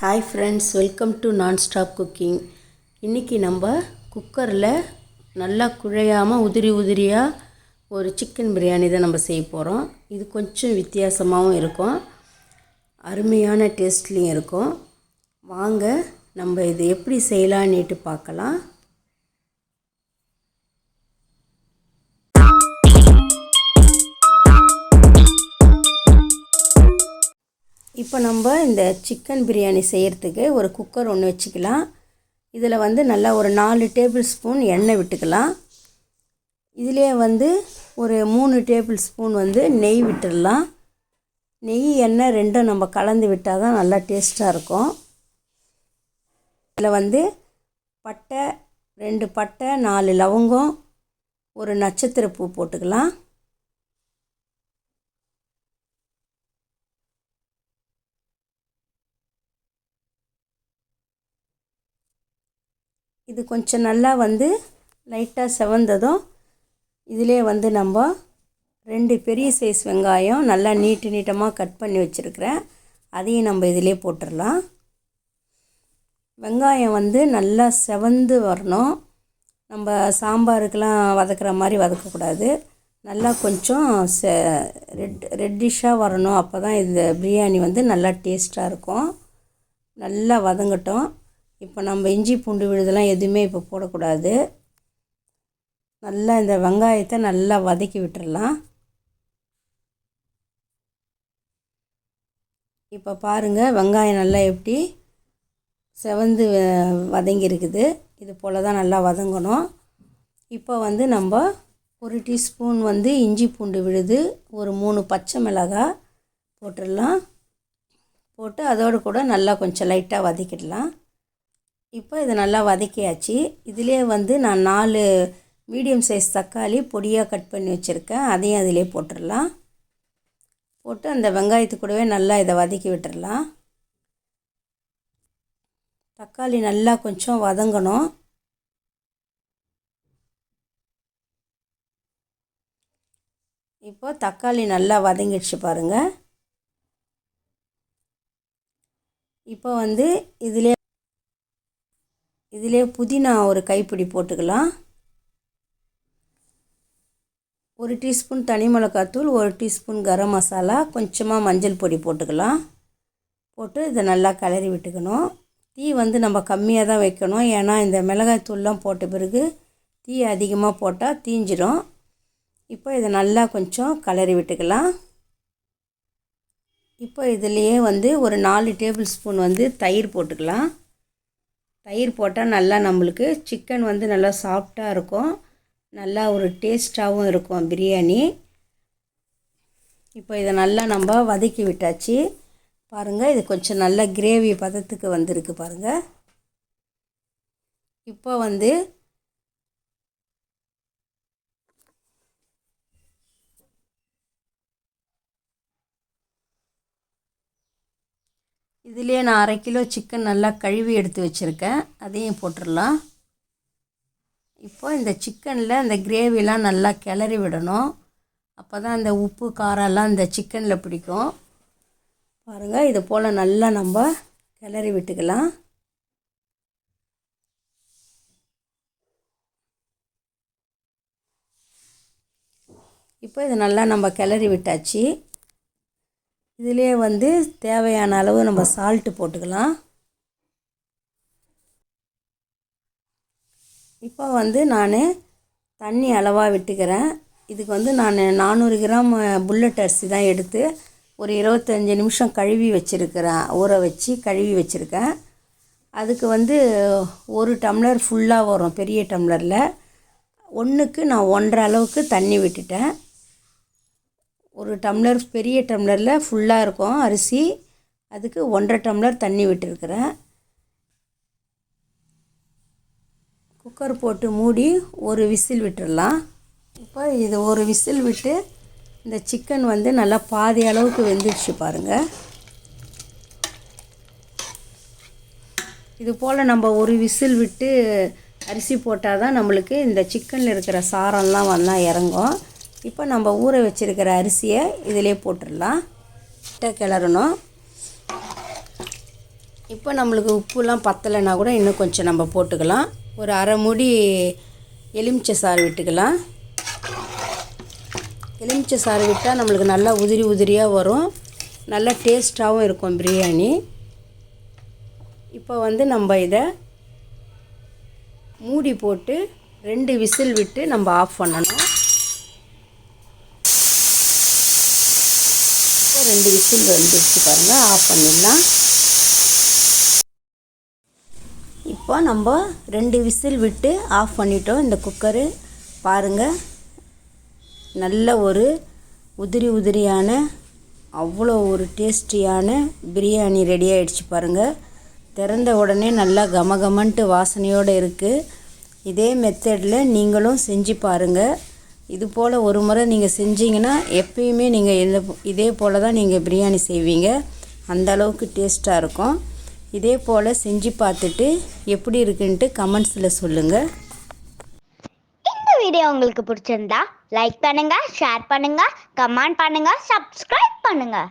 Hi friends, welcome to nonstop cooking. இன்றைக்கி நம்ம குக்கரில் நல்லா குழையாமல் உதிரியாக ஒரு சிக்கன் பிரியாணி தான் நம்ம செய்ய போகிறோம். இது கொஞ்சம் வித்தியாசமாகவும் இருக்கும், அருமையான டேஸ்ட்லேயும் இருக்கும். வாங்க நம்ம இது எப்படி செய்யலான்னுட்டு பார்க்கலாம். இப்போ நம்ம இந்த சிக்கன் பிரியாணி செய்கிறதுக்கு ஒரு குக்கர் ஒன்று வச்சுக்கலாம். இதில் நல்லா ஒரு 4 டேபிள் ஸ்பூன் எண்ணெய் விட்டுக்கலாம். இதிலே ஒரு 3 டேபிள் ஸ்பூன் நெய் விட்டுடலாம். நெய் எண்ணெய் ரெண்டும் நம்ம கலந்து விட்டால் தான் நல்லா டேஸ்ட்டாக இருக்கும். இதில் பட்டை 2 பட்டை, 4 லவங்கம், ஒரு நட்சத்திர பூ போட்டுக்கலாம். இது கொஞ்சம் நல்லா லைட்டாக செவந்ததும் இதிலே நம்ம 2 பெரிய சைஸ் வெங்காயம் நல்லா நீட்டமாக கட் பண்ணி வச்சுருக்கிறேன். அதையும் நம்ம இதிலே போட்டுடலாம். வெங்காயம் நல்லா செவந்து வரணும். நம்ம சாம்பாருக்கெலாம் வதக்குற மாதிரி வதக்கக்கூடாது. நல்லா கொஞ்சம் ரெட்டிஷாக வரணும். அப்போ தான் இந்த பிரியாணி நல்லா டேஸ்ட்டாக இருக்கும். நல்லா வதங்கட்டும். இப்போ நம்ம இஞ்சி பூண்டு விழுதெல்லாம் எதுவுமே இப்போ போடக்கூடாது. நல்லா இந்த வெங்காயத்தை நல்லா வதக்கி விட்டுடலாம். இப்போ பாருங்கள், வெங்காயம் நல்லா எப்படி செவந்து வதங்கியிருக்குது. இது போல் தான் நல்லா வதங்கணும். இப்போ நம்ம 1 டீஸ்பூன் இஞ்சி பூண்டு விழுது, ஒரு 3 பச்சை மிளகாய் போட்டுடலாம். போட்டு அதோடு கூட நல்லா கொஞ்சம் லைட்டாக வதக்கிடலாம். இப்போ இதை நல்லா வதக்கியாச்சு. இதிலே நான் 4 மீடியம் சைஸ் தக்காளி பொடியாக கட் பண்ணி வச்சுருக்கேன். அதையும் அதிலே போட்டுடலாம். போட்டு அந்த வெங்காயத்து கூடவே நல்லா இதை வதக்கி விட்டுடலாம். தக்காளி நல்லா கொஞ்சம் வதங்கணும். இப்போ தக்காளி நல்லா வதங்கிடுச்சு பாருங்கள். இப்போ இதிலே புதினா ஒரு கைப்பிடி போட்டுக்கலாம். 1 டீஸ்பூன் தனி மிளகாத்தூள், 1 டீஸ்பூன் கரம் மசாலா, கொஞ்சமாக மஞ்சள் பொடி போட்டுக்கலாம். போட்டு இதை நல்லா கிளறி விட்டுக்கணும். தீ நம்ம கம்மியாக தான் வைக்கணும். ஏன்னா இந்த மிளகாய்த்தூள்லாம் போட்ட பிறகு தீ அதிகமாக போட்டால் தீஞ்சிடும். இப்போ இதை நல்லா கொஞ்சம் கிளறி விட்டுக்கலாம். இப்போ இதுலேயே ஒரு 4 டேபிள் ஸ்பூன் தயிர் போட்டுக்கலாம். தயிர் போட்டால் நல்லா நம்மளுக்கு சிக்கன் நல்லா சாஃப்டாக இருக்கும். நல்லா ஒரு டேஸ்ட்டாகவும் இருக்கும் பிரியாணி. இப்போ இதை நல்லா நம்ம வதக்கி விட்டாச்சு. பாருங்கள், இது கொஞ்சம் நல்லா கிரேவி பதத்துக்கு வந்திருக்கு பாருங்கள். இப்போ இதிலே நான் 1/2 கிலோ சிக்கன் நல்லா கழுவி எடுத்து வச்சுருக்கேன். அதையும் போட்டுடலாம். இப்போ இந்த சிக்கனில் இந்த கிரேவிலாம் நல்லா கிளறி விடணும். அப்போ தான் இந்த உப்பு காரம்லாம் இந்த சிக்கனில் பிடிக்கும். பாருங்கள், இது போல் நல்லா நம்ம கிளறி விட்டுக்கலாம். இப்போ இது நல்லா நம்ம கிளறி விட்டாச்சு. இதிலே தேவையான அளவு நம்ம சால்ட்டு போட்டுக்கலாம். இப்போ நான் தண்ணி அளவாக விட்டுக்கிறேன். இதுக்கு நான் 400 கிராம் புல்லட் அரிசி தான் எடுத்து ஒரு 25 நிமிஷம் கழுவி வச்சுருக்கிறேன். ஊற வச்சு கழுவி வச்சுருக்கேன். அதுக்கு 1 டம்ளர் ஃபுல்லாக வரும். பெரிய டம்ளரில் 1க்கு நான் 1.5 அளவுக்கு தண்ணி விட்டுட்டேன். 1 டம்ளர் பெரிய டம்ளரில் ஃபுல்லாக இருக்கும் அரிசி. அதுக்கு 1.5 டம்ளர் தண்ணி விட்டுருக்கிறேன். குக்கர் போட்டு மூடி ஒரு விசில் விட்டுடலாம். இப்போ இது ஒரு விசில் விட்டு இந்த சிக்கன் நல்லா பாதி அளவுக்கு வெந்துடுச்சு பாருங்கள். இது போல் நம்ம ஒரு விசில் விட்டு அரிசி போட்டால் தான் நம்மளுக்கு இந்த சிக்கனில் இருக்கிற சாரம்லாம் இறங்கும். இப்போ நம்ம ஊற வச்சுருக்கிற அரிசியை இதிலே போட்டுடலாம். கிளறணும். இப்போ நம்மளுக்கு உப்புலாம் பத்தலைன்னா கூட இன்னும் கொஞ்சம் நம்ம போட்டுக்கலாம். ஒரு அரை மூடி எலுமிச்சை சாறு விட்டுக்கலாம். எலுமிச்சை சாறு விட்டால் நம்மளுக்கு நல்லா உதிரி உதிரியாக வரும், நல்லா டேஸ்ட்டாகவும் இருக்கும் பிரியாணி. இப்போ வந்து நம்ம இதை மூடி போட்டு 2 விசில் விட்டு நம்ம ஆஃப் பண்ணணும். இப்போ 2 விசில் வந்துடுச்சு பாருங்கள், ஆஃப் பண்ணிடலாம். இப்போ நம்ம 2 விசில் விட்டு ஆஃப் பண்ணிட்டோம். இந்த குக்கரு பாருங்கள், நல்ல ஒரு உதிரி உதிரியான அவ்வளோ ஒரு டேஸ்டியான பிரியாணி ரெடி ஆகிடுச்சு பாருங்கள். திறந்த உடனே நல்லா கமகமன்ட்டு வாசனையோடு இருக்குது. இதே மெத்தடில் நீங்களும் செஞ்சு பாருங்கள். இது போல் ஒரு முறை நீங்கள் செஞ்சீங்கன்னா எப்பயுமே நீங்கள் இதே போல் தான் நீங்கள் பிரியாணி செய்வீங்க. அந்த அளவுக்கு டேஸ்ட்டாக இருக்கும். இதே போல் செஞ்சு பார்த்துட்டு எப்படி இருக்குன்ட்டு கமெண்ட்ஸில் சொல்லுங்கள். இந்த வீடியோ உங்களுக்கு பிடிச்சிருந்தா லைக் பண்ணுங்கள், ஷேர் பண்ணுங்கள், கமெண்ட் பண்ணுங்கள், சப்ஸ்கிரைப் பண்ணுங்கள்.